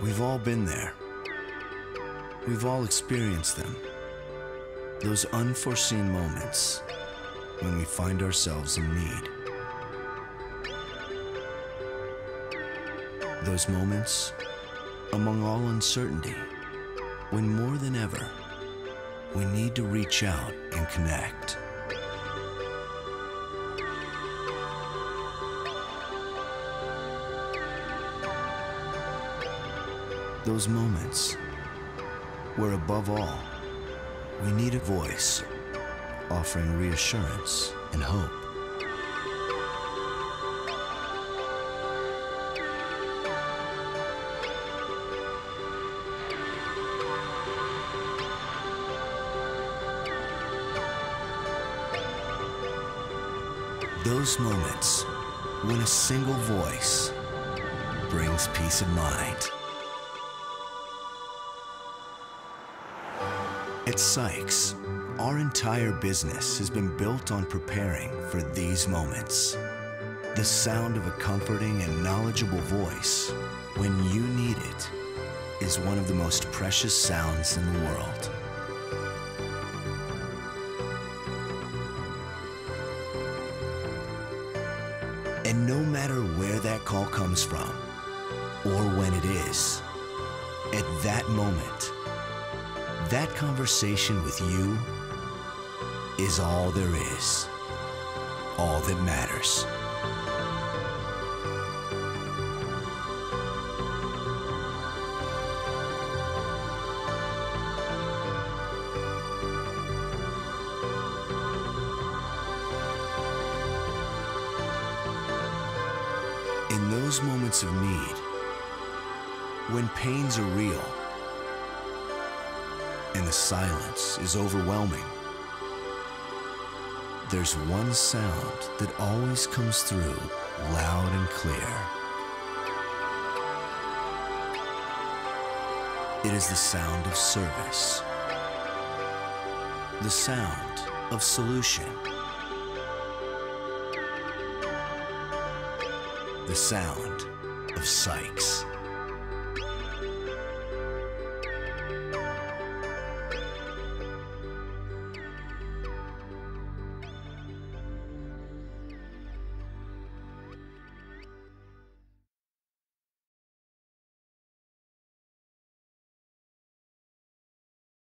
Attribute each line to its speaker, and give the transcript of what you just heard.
Speaker 1: We've all been there. We've all experienced them. Those unforeseen moments when we find ourselves in need. Those moments among all uncertainty when more than ever we need to reach out and connect. Those moments where above all, we need a voice offering reassurance and hope. Those moments when a single voice brings peace of mind. At SYKES, our entire business has been built on preparing for these moments. The sound of a comforting and knowledgeable voice when you need it is one of the most precious sounds in the world. And no matter where that call comes from or when it is, at that moment, that conversation with you is all there is, all that matters. In those moments of need, when pains are real, and the silence is overwhelming, there's one sound that always comes through loud and clear. It is the sound of service, the sound of solution, the sound of SYKES.